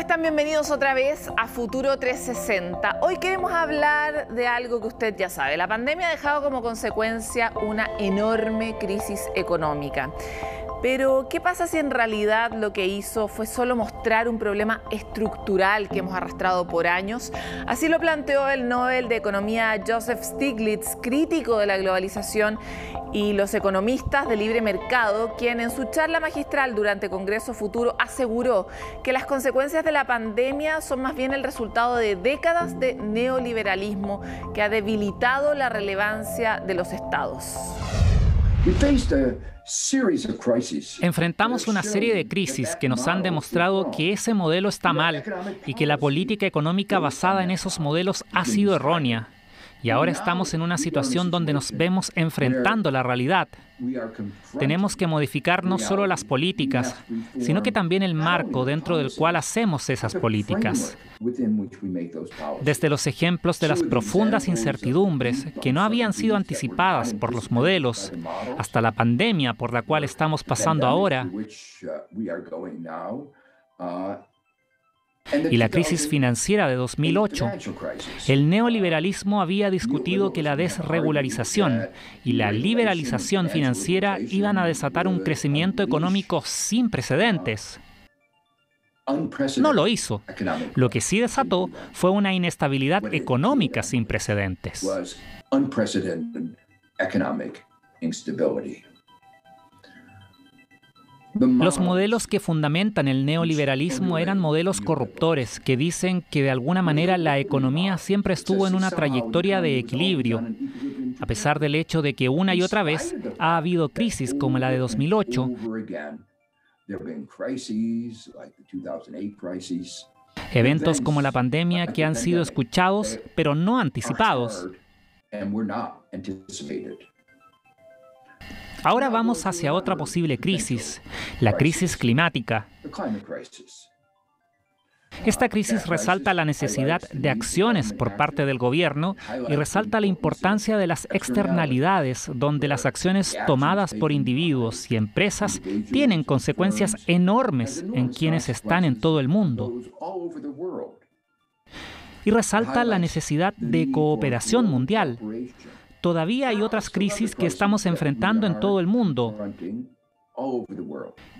están? Bienvenidos otra vez a Futuro 360. Hoy queremos hablar de algo que usted ya sabe. La pandemia ha dejado como consecuencia una enorme crisis económica. Pero, ¿qué pasa si en realidad lo que hizo fue solo mostrar un problema estructural que hemos arrastrado por años? Así lo planteó el Nobel de Economía Joseph Stiglitz, crítico de la globalización, y los economistas de libre mercado, quien en su charla magistral durante Congreso Futuro aseguró que las consecuencias de la pandemia son más bien el resultado de décadas de neoliberalismo que ha debilitado la relevancia de los estados. Enfrentamos una serie de crisis que nos han demostrado que ese modelo está mal y que la política económica basada en esos modelos ha sido errónea. Y ahora estamos en una situación donde nos vemos enfrentando la realidad. Tenemos que modificar no solo las políticas, sino que también el marco dentro del cual hacemos esas políticas. Desde los ejemplos de las profundas incertidumbres que no habían sido anticipadas por los modelos, hasta la pandemia por la cual estamos pasando ahora, y la crisis financiera de 2008, el neoliberalismo había discutido que la desregularización y la liberalización financiera iban a desatar un crecimiento económico sin precedentes. No lo hizo. Lo que sí desató fue una inestabilidad económica sin precedentes. Los modelos que fundamentan el neoliberalismo eran modelos corruptores que dicen que de alguna manera la economía siempre estuvo en una trayectoria de equilibrio, a pesar del hecho de que una y otra vez ha habido crisis como la de 2008, eventos como la pandemia que han sido escuchados pero no anticipados. Ahora vamos hacia otra posible crisis, la crisis climática. Esta crisis resalta la necesidad de acciones por parte del gobierno y resalta la importancia de las externalidades, donde las acciones tomadas por individuos y empresas tienen consecuencias enormes en quienes están en todo el mundo. Y resalta la necesidad de cooperación mundial. Todavía hay otras crisis que estamos enfrentando en todo el mundo.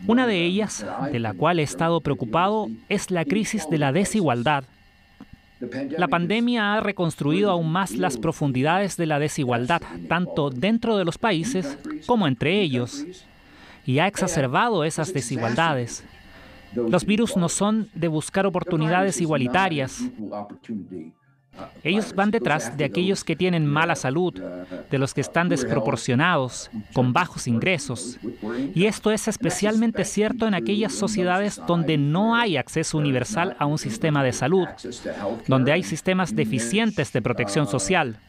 Una de ellas, de la cual he estado preocupado, es la crisis de la desigualdad. La pandemia ha reconstruido aún más las profundidades de la desigualdad, tanto dentro de los países como entre ellos, y ha exacerbado esas desigualdades. Los virus no son de buscar oportunidades igualitarias. Ellos van detrás de aquellos que tienen mala salud, de los que están desproporcionados, con bajos ingresos. Y esto es especialmente cierto en aquellas sociedades donde no hay acceso universal a un sistema de salud, donde hay sistemas deficientes de protección social.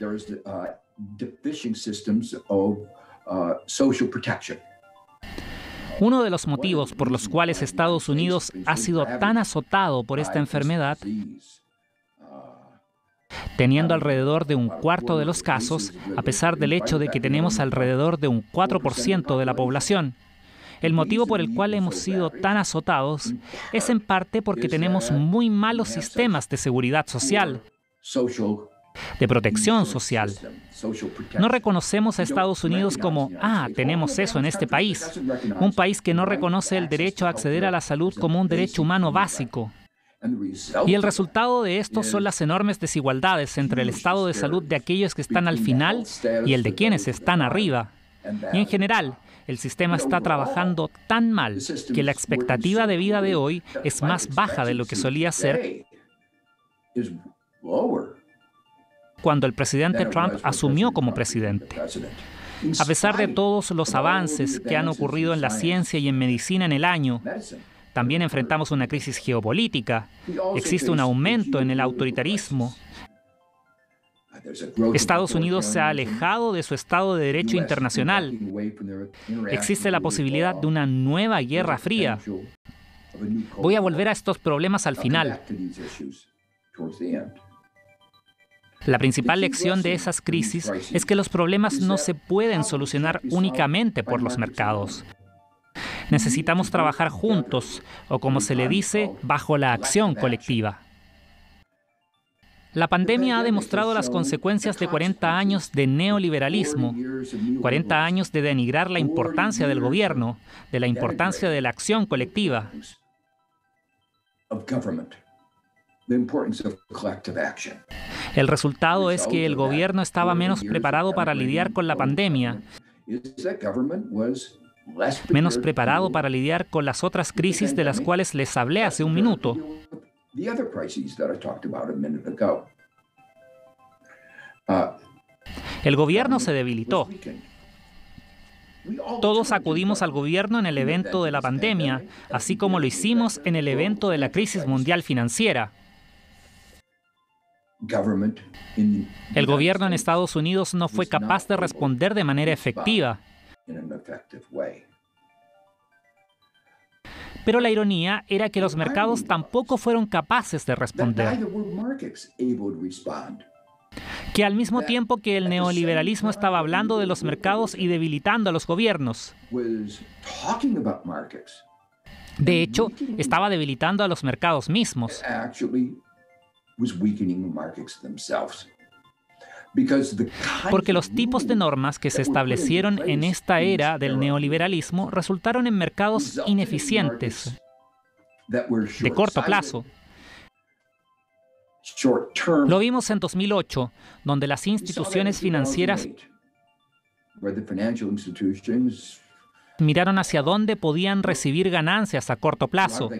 Uno de los motivos por los cuales Estados Unidos ha sido tan azotado por esta enfermedad, teniendo alrededor de un cuarto de los casos, a pesar del hecho de que tenemos alrededor de un 4% de la población. El motivo por el cual hemos sido tan azotados es en parte porque tenemos muy malos sistemas de seguridad social, de protección social. No reconocemos a Estados Unidos como, tenemos eso en este país, un país que no reconoce el derecho a acceder a la salud como un derecho humano básico. Y el resultado de esto son las enormes desigualdades entre el estado de salud de aquellos que están al final y el de quienes están arriba. Y en general, el sistema está trabajando tan mal que la expectativa de vida de hoy es más baja de lo que solía ser cuando el presidente Trump asumió como presidente. A pesar de todos los avances que han ocurrido en la ciencia y en medicina en el año, también enfrentamos una crisis geopolítica. Existe un aumento en el autoritarismo. Estados Unidos se ha alejado de su Estado de Derecho internacional. Existe la posibilidad de una nueva Guerra Fría. Voy a volver a estos problemas al final. La principal lección de esas crisis es que los problemas no se pueden solucionar únicamente por los mercados. Necesitamos trabajar juntos, o como se le dice, bajo la acción colectiva. La pandemia ha demostrado las consecuencias de 40 años de neoliberalismo, 40 años de denigrar la importancia del gobierno, de la importancia de la acción colectiva. El resultado es que el gobierno estaba menos preparado para lidiar con la pandemia, menos preparado para lidiar con las otras crisis de las cuales les hablé hace un minuto. El gobierno se debilitó. Todos acudimos al gobierno en el evento de la pandemia, así como lo hicimos en el evento de la crisis mundial financiera. El gobierno en Estados Unidos no fue capaz de responder de manera efectiva. Pero la ironía era que los mercados tampoco fueron capaces de responder. Que al mismo tiempo que el neoliberalismo estaba hablando de los mercados y debilitando a los gobiernos. De hecho, estaba debilitando a los mercados mismos. Porque los tipos de normas que se establecieron en esta era del neoliberalismo resultaron en mercados ineficientes, de corto plazo. Lo vimos en 2008, donde las instituciones financieras miraron hacia dónde podían recibir ganancias a corto plazo.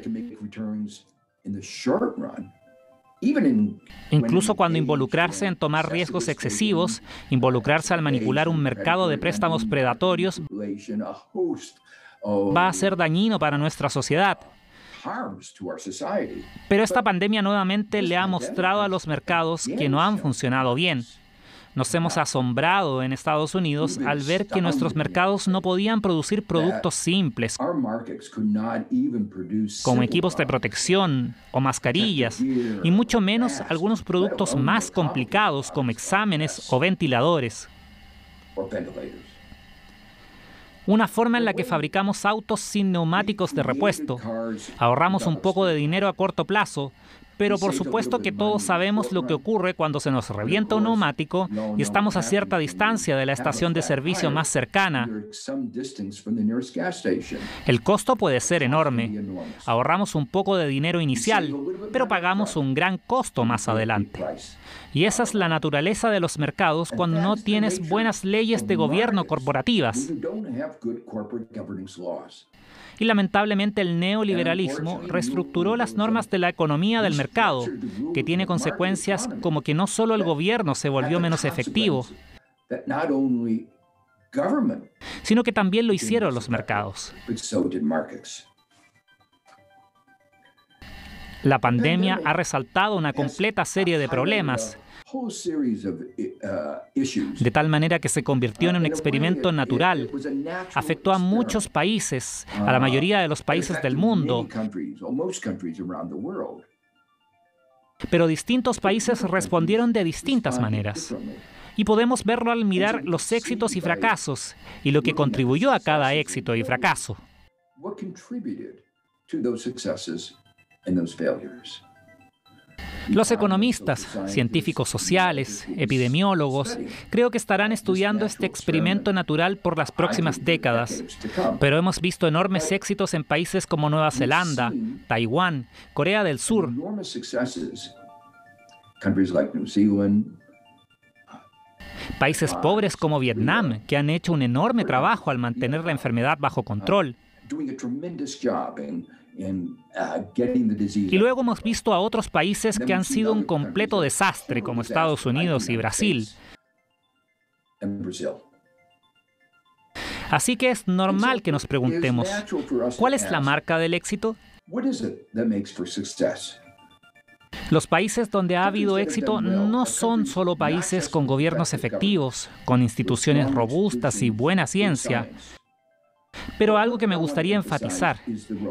Incluso cuando involucrarse en tomar riesgos excesivos, involucrarse al manipular un mercado de préstamos predatorios, va a ser dañino para nuestra sociedad. Pero esta pandemia nuevamente le ha mostrado a los mercados que no han funcionado bien. Nos hemos asombrado en Estados Unidos al ver que nuestros mercados no podían producir productos simples, como equipos de protección o mascarillas, y mucho menos algunos productos más complicados como exámenes o ventiladores. Una forma en la que fabricamos autos sin neumáticos de repuesto. Ahorramos un poco de dinero a corto plazo, pero por supuesto que todos sabemos lo que ocurre cuando se nos revienta un neumático y estamos a cierta distancia de la estación de servicio más cercana. El costo puede ser enorme. Ahorramos un poco de dinero inicial, pero pagamos un gran costo más adelante. Y esa es la naturaleza de los mercados cuando no tienes buenas leyes de gobierno corporativas. Y lamentablemente el neoliberalismo reestructuró las normas de la economía del mercado, que tiene consecuencias como que no solo el gobierno se volvió menos efectivo, sino que también lo hicieron los mercados. La pandemia ha resaltado una completa serie de problemas, de tal manera que se convirtió en un experimento natural. Afectó a muchos países, a la mayoría de los países del mundo. Pero distintos países respondieron de distintas maneras. Y podemos verlo al mirar los éxitos y fracasos, y lo que contribuyó a cada éxito y fracaso. Los economistas, científicos sociales, epidemiólogos, creo que estarán estudiando este experimento natural por las próximas décadas. Pero hemos visto enormes éxitos en países como Nueva Zelanda, Taiwán, Corea del Sur. Países pobres como Vietnam, que han hecho un enorme trabajo al mantener la enfermedad bajo control. Y luego hemos visto a otros países que han sido un completo desastre, como Estados Unidos y Brasil. Así que es normal que nos preguntemos, ¿cuál es la marca del éxito? Los países donde ha habido éxito no son solo países con gobiernos efectivos, con instituciones robustas y buena ciencia. Pero algo que me gustaría enfatizar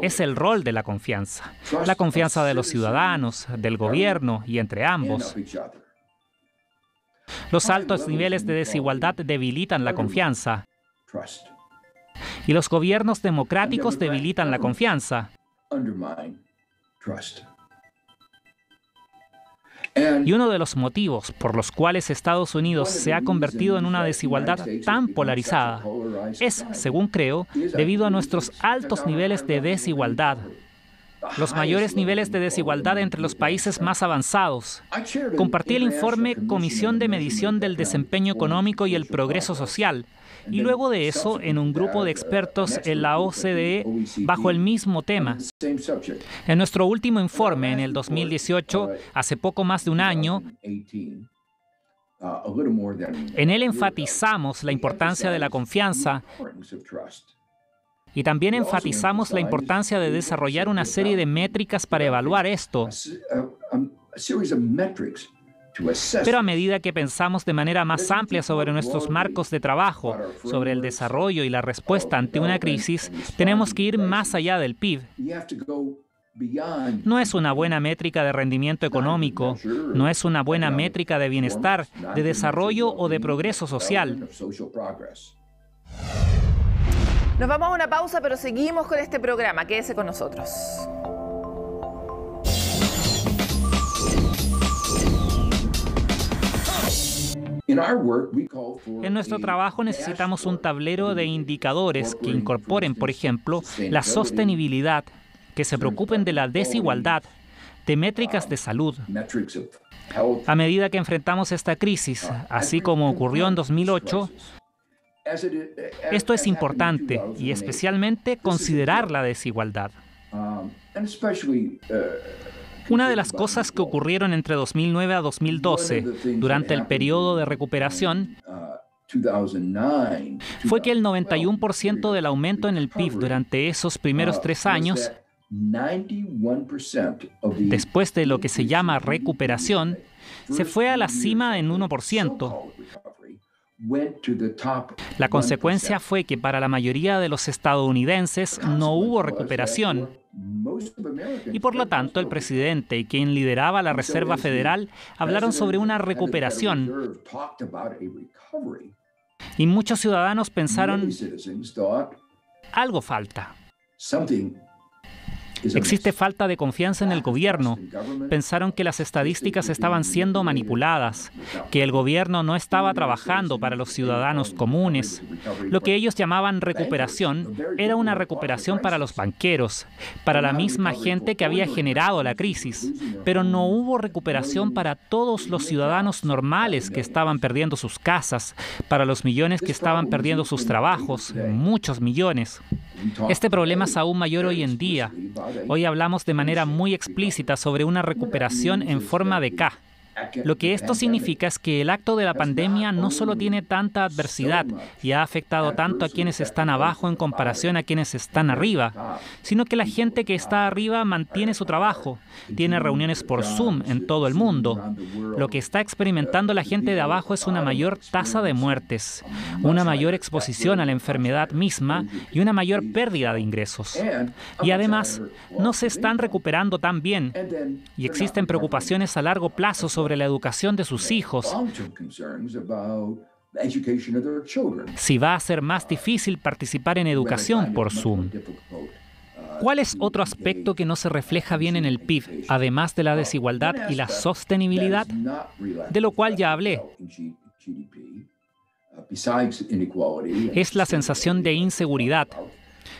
es el rol de la confianza. La confianza de los ciudadanos, del gobierno y entre ambos. Los altos niveles de desigualdad debilitan la confianza. Y los gobiernos democráticos debilitan la confianza. Y uno de los motivos por los cuales Estados Unidos se ha convertido en una desigualdad tan polarizada es, según creo, debido a nuestros altos niveles de desigualdad. Los mayores niveles de desigualdad entre los países más avanzados. Compartí el informe Comisión de Medición del Desempeño Económico y el Progreso Social, y luego de eso en un grupo de expertos en la OCDE bajo el mismo tema. En nuestro último informe, en el 2018, hace poco más de un año, en él enfatizamos la importancia de la confianza y también enfatizamos la importancia de desarrollar una serie de métricas para evaluar esto. Pero a medida que pensamos de manera más amplia sobre nuestros marcos de trabajo, sobre el desarrollo y la respuesta ante una crisis, tenemos que ir más allá del PIB. No es una buena métrica de rendimiento económico, no es una buena métrica de bienestar, de desarrollo o de progreso social. Nos vamos a una pausa, pero seguimos con este programa. Quédese con nosotros. En nuestro trabajo necesitamos un tablero de indicadores que incorporen, por ejemplo, la sostenibilidad, que se preocupen de la desigualdad, de métricas de salud. A medida que enfrentamos esta crisis, así como ocurrió en 2008, esto es importante y especialmente considerar la desigualdad. Una de las cosas que ocurrieron entre 2009 a 2012, durante el periodo de recuperación, fue que el 91% del aumento en el PIB durante esos primeros 3 años, después de lo que se llama recuperación, se fue a la cima en 1%. La consecuencia fue que para la mayoría de los estadounidenses no hubo recuperación. Y por lo tanto, el presidente y quien lideraba la Reserva Federal hablaron sobre una recuperación. Y muchos ciudadanos pensaron, algo falta. Existe falta de confianza en el gobierno. Pensaron que las estadísticas estaban siendo manipuladas, que el gobierno no estaba trabajando para los ciudadanos comunes. Lo que ellos llamaban recuperación era una recuperación para los banqueros, para la misma gente que había generado la crisis. Pero no hubo recuperación para todos los ciudadanos normales que estaban perdiendo sus casas, para los millones que estaban perdiendo sus trabajos, muchos millones. Este problema es aún mayor hoy en día. Hoy hablamos de manera muy explícita sobre una recuperación en forma de K. Lo que esto significa es que el acto de la pandemia no solo tiene tanta adversidad y ha afectado tanto a quienes están abajo en comparación a quienes están arriba, sino que la gente que está arriba mantiene su trabajo, tiene reuniones por Zoom en todo el mundo. Lo que está experimentando la gente de abajo es una mayor tasa de muertes, una mayor exposición a la enfermedad misma y una mayor pérdida de ingresos. Y además, no se están recuperando tan bien y existen preocupaciones a largo plazo sobre la educación de sus hijos. Si va a ser más difícil participar en educación por Zoom. ¿Cuál es otro aspecto que no se refleja bien en el PIB, además de la desigualdad y la sostenibilidad? De lo cual ya hablé. Es la sensación de inseguridad.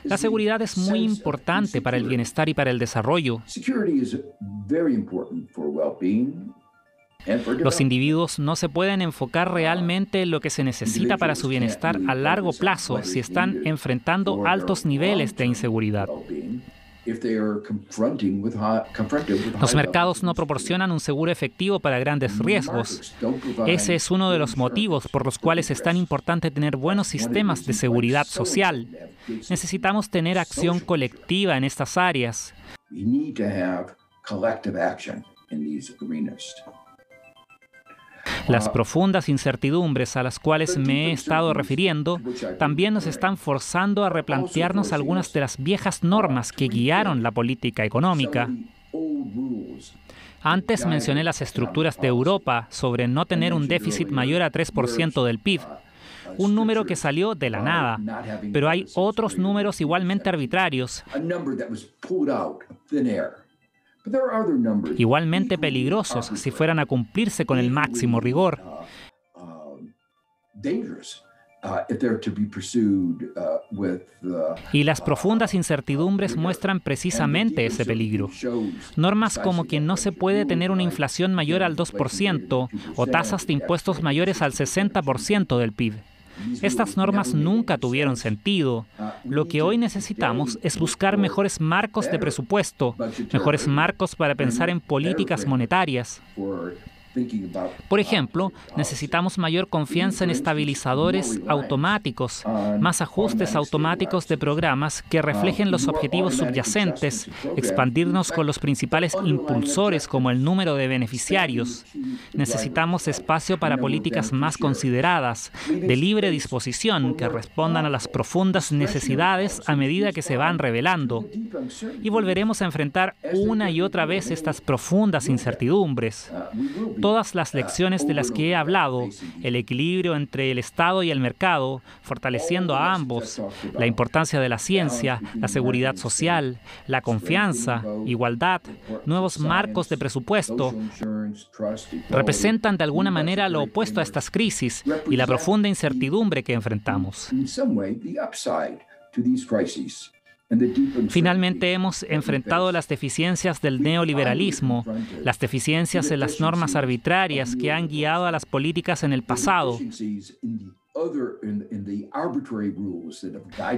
La seguridad es muy importante para el bienestar y para el desarrollo. Los individuos no se pueden enfocar realmente en lo que se necesita para su bienestar a largo plazo si están enfrentando altos niveles de inseguridad. Los mercados no proporcionan un seguro efectivo para grandes riesgos. Ese es uno de los motivos por los cuales es tan importante tener buenos sistemas de seguridad social. Necesitamos tener acción colectiva en estas áreas. Las profundas incertidumbres a las cuales me he estado refiriendo también nos están forzando a replantearnos algunas de las viejas normas que guiaron la política económica. Antes mencioné las estructuras de Europa sobre no tener un déficit mayor a 3% del PIB. un número que salió de la nada, pero hay otros números igualmente arbitrarios, igualmente peligrosos si fueran a cumplirse con el máximo rigor. Y las profundas incertidumbres muestran precisamente ese peligro. Normas como que no se puede tener una inflación mayor al 2% o tasas de impuestos mayores al 60% del PIB. Estas normas nunca tuvieron sentido. Lo que hoy necesitamos es buscar mejores marcos de presupuesto, mejores marcos para pensar en políticas monetarias. Por ejemplo, necesitamos mayor confianza en estabilizadores automáticos, más ajustes automáticos de programas que reflejen los objetivos subyacentes, expandirnos con los principales impulsores como el número de beneficiarios. Necesitamos espacio para políticas más consideradas, de libre disposición, que respondan a las profundas necesidades a medida que se van revelando. Y volveremos a enfrentar una y otra vez estas profundas incertidumbres. Todas las lecciones de las que he hablado, el equilibrio entre el Estado y el mercado, fortaleciendo a ambos, la importancia de la ciencia, la seguridad social, la confianza, igualdad, nuevos marcos de presupuesto, representan de alguna manera lo opuesto a estas crisis y la profunda incertidumbre que enfrentamos. Finalmente hemos enfrentado las deficiencias del neoliberalismo, las deficiencias en las normas arbitrarias que han guiado a las políticas en el pasado.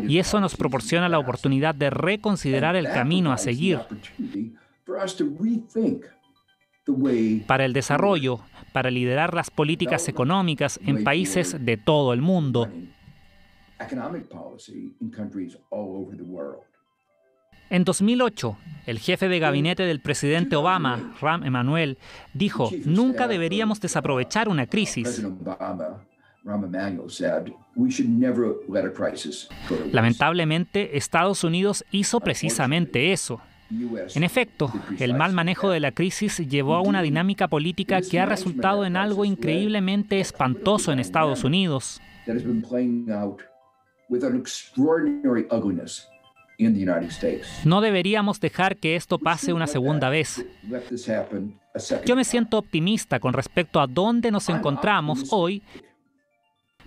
Y eso nos proporciona la oportunidad de reconsiderar el camino a seguir para el desarrollo, para liderar las políticas económicas en países de todo el mundo. En 2008, el jefe de gabinete del presidente Obama, Rahm Emanuel, dijo: "Nunca deberíamos desaprovechar una crisis". Lamentablemente, Estados Unidos hizo precisamente eso. En efecto, el mal manejo de la crisis llevó a una dinámica política que ha resultado en algo increíblemente espantoso en Estados Unidos. No deberíamos dejar que esto pase una segunda vez. Yo me siento optimista con respecto a dónde nos encontramos hoy,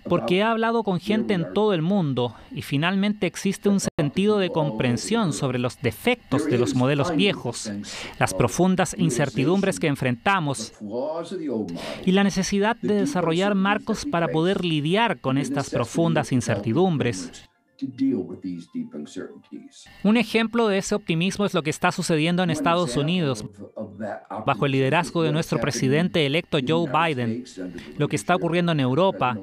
porque he hablado con gente en todo el mundo y finalmente existe un sentido de comprensión sobre los defectos de los modelos viejos, las profundas incertidumbres que enfrentamos y la necesidad de desarrollar marcos para poder lidiar con estas profundas incertidumbres. Un ejemplo de ese optimismo es lo que está sucediendo en Estados Unidos bajo el liderazgo de nuestro presidente electo Joe Biden, lo que está ocurriendo en Europa.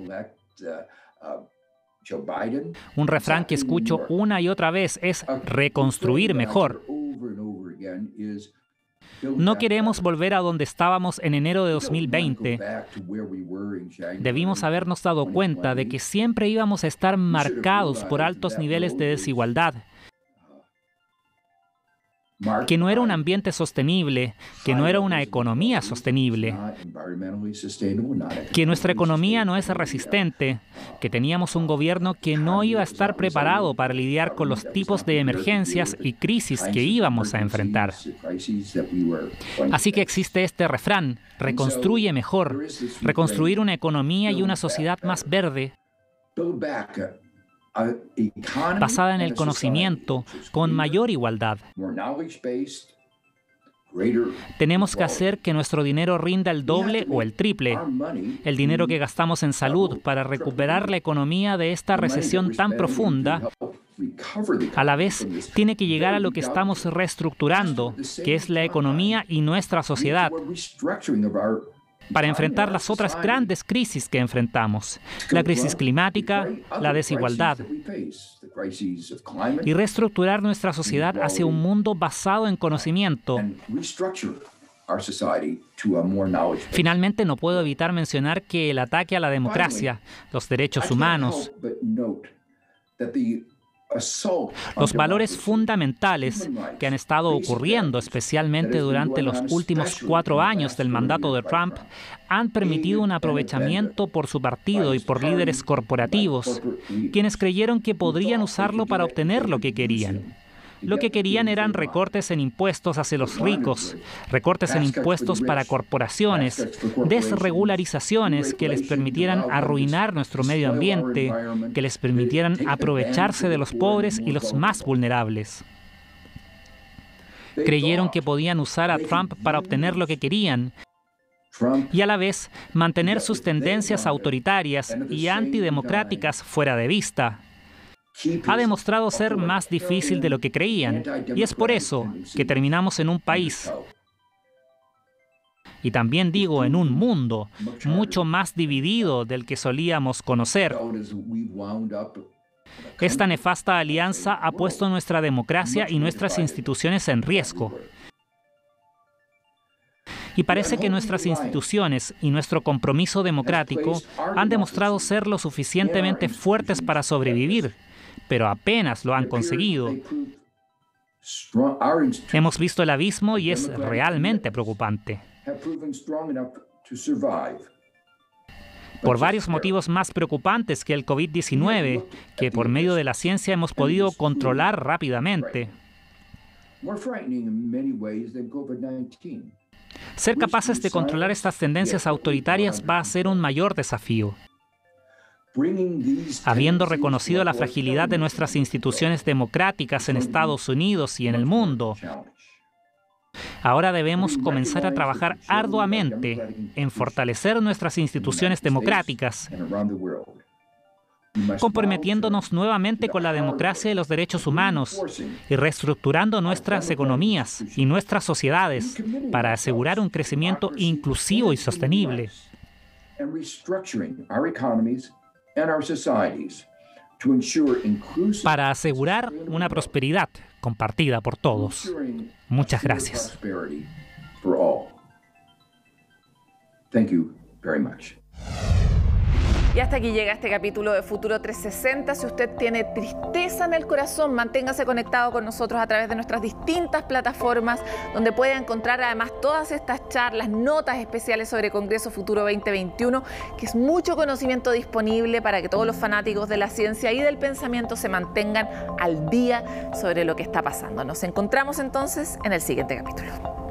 Un refrán que escucho una y otra vez es reconstruir mejor. No queremos volver a donde estábamos en enero de 2020. Debimos habernos dado cuenta de que siempre íbamos a estar marcados por altos niveles de desigualdad, que no era un ambiente sostenible, que no era una economía sostenible, que nuestra economía no es resistente, que teníamos un gobierno que no iba a estar preparado para lidiar con los tipos de emergencias y crisis que íbamos a enfrentar. Así que existe este refrán: reconstruye mejor, reconstruir una economía y una sociedad más verde, basada en el conocimiento, con mayor igualdad. Tenemos que hacer que nuestro dinero rinda el doble o el triple. El dinero que gastamos en salud para recuperar la economía de esta recesión tan profunda, a la vez tiene que llegar a lo que estamos reestructurando, que es la economía y nuestra sociedad, para enfrentar las otras grandes crisis que enfrentamos: la crisis climática, la desigualdad, y reestructurar nuestra sociedad hacia un mundo basado en conocimiento. Finalmente, no puedo evitar mencionar que el ataque a la democracia, los derechos humanos, Los valores fundamentales que han estado ocurriendo, especialmente durante los últimos 4 años del mandato de Trump, han permitido un aprovechamiento por su partido y por líderes corporativos, quienes creyeron que podrían usarlo para obtener lo que querían. Lo que querían eran recortes en impuestos hacia los ricos, recortes en impuestos para corporaciones, desregularizaciones que les permitieran arruinar nuestro medio ambiente, que les permitieran aprovecharse de los pobres y los más vulnerables. Creyeron que podían usar a Trump para obtener lo que querían y a la vez mantener sus tendencias autoritarias y antidemocráticas fuera de vista. Ha demostrado ser más difícil de lo que creían, y es por eso que terminamos en un país, y también digo en un mundo, mucho más dividido del que solíamos conocer. Esta nefasta alianza ha puesto nuestra democracia y nuestras instituciones en riesgo. Y parece que nuestras instituciones y nuestro compromiso democrático han demostrado ser lo suficientemente fuertes para sobrevivir, pero apenas lo han conseguido. Hemos visto el abismo y es realmente preocupante. Por varios motivos más preocupantes que el COVID-19, que por medio de la ciencia hemos podido controlar rápidamente. Ser capaces de controlar estas tendencias autoritarias va a ser un mayor desafío. Habiendo reconocido la fragilidad de nuestras instituciones democráticas en Estados Unidos y en el mundo, ahora debemos comenzar a trabajar arduamente en fortalecer nuestras instituciones democráticas, comprometiéndonos nuevamente con la democracia y los derechos humanos y reestructurando nuestras economías y nuestras sociedades para asegurar un crecimiento inclusivo y sostenible. Para asegurar una prosperidad compartida por todos. Muchas gracias. Y hasta aquí llega este capítulo de Futuro 360. Si usted tiene tristeza en el corazón, manténgase conectado con nosotros a través de nuestras distintas plataformas, donde puede encontrar además todas estas charlas, notas especiales sobre Congreso Futuro 2021, que es mucho conocimiento disponible para que todos los fanáticos de la ciencia y del pensamiento se mantengan al día sobre lo que está pasando. Nos encontramos entonces en el siguiente capítulo.